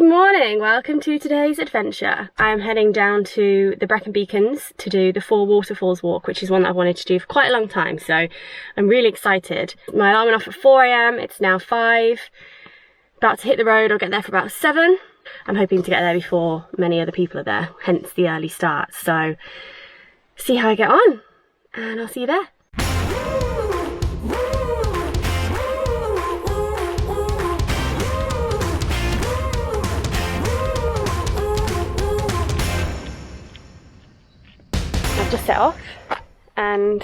morning, welcome to today's adventure. I'm heading down to the Brecon Beacons to do the Four Waterfalls Walk, which is one that I've wanted to do for quite a long time, so I'm really excited. My alarm went off at 4 AM, it's now 5. About to hit the road, I'll get there for about 7. I'm hoping to get there before many other people are there, hence the early start. So, see how I get on, and I'll see you there. I've just set off and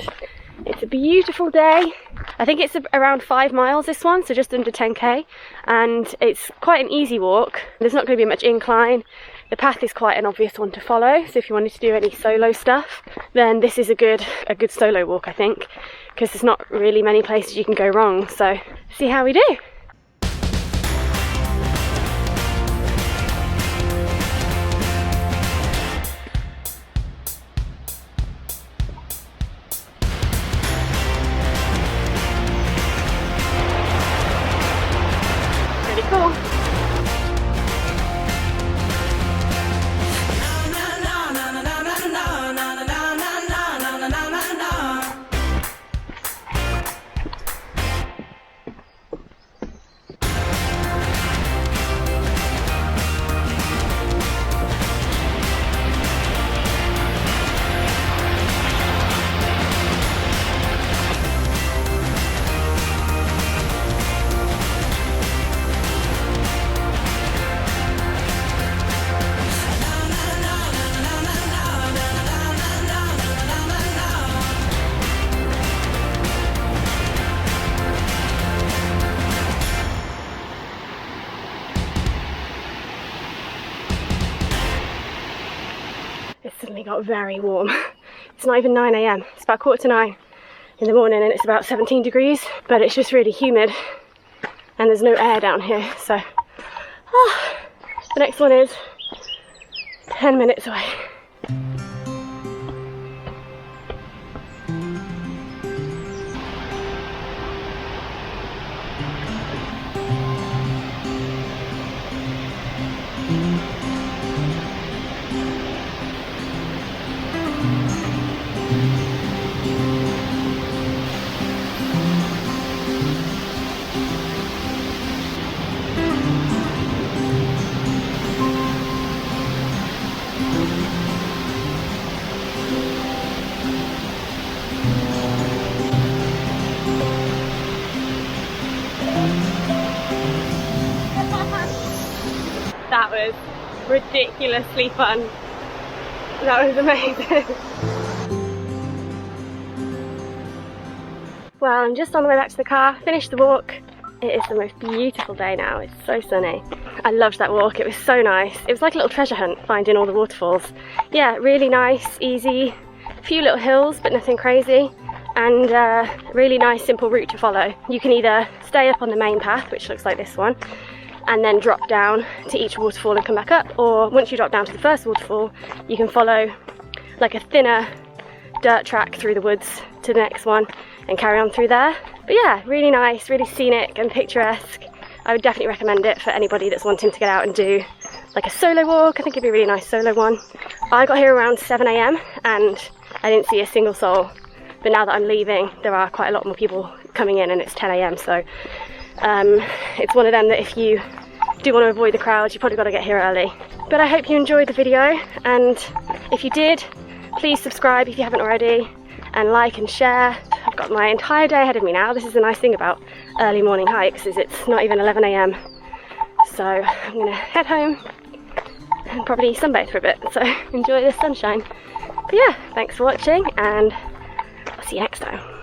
it's a beautiful day. I think it's around 5 miles this one, so just under 10k, and it's quite an easy walk. There's not going to be much incline. The path is quite an obvious one to follow, so if you wanted to do any solo stuff, then this is a good solo walk, I think, because there's not really many places you can go wrong. So see how we do. Cool. It's suddenly got very warm. It's not even 9 AM, it's about 8:45 in the morning and it's about 17 degrees, but it's just really humid and there's no air down here, so the next one is 10 minutes away. That was ridiculously fun. That was amazing. Well, I'm just on the way back to the car, finished the walk. It is the most beautiful day now, it's so sunny. I loved that walk, it was so nice. It was like a little treasure hunt, finding all the waterfalls. Yeah, really nice, easy, a few little hills, but nothing crazy. And really nice, simple route to follow. You can either stay up on the main path, which looks like this one, and then drop down to each waterfall and come back up, or once you drop down to the first waterfall you can follow like a thinner dirt track through the woods to the next one and carry on through there. But yeah, really nice, really scenic and picturesque. I would definitely recommend it for anybody that's wanting to get out and do like a solo walk. I think it'd be a really nice solo one. I got here around 7 AM and I didn't see a single soul, but now that I'm leaving there are quite a lot more people coming in and it's 10 AM, so it's one of them that if you do want to avoid the crowds, you probably got to get here early. But I hope you enjoyed the video, and if you did, please subscribe if you haven't already, and like and share. I've got my entire day ahead of me now. This is the nice thing about early morning hikes, is it's not even 11 AM. So I'm gonna head home and probably sunbathe for a bit, so enjoy the sunshine. But yeah, thanks for watching and I'll see you next time.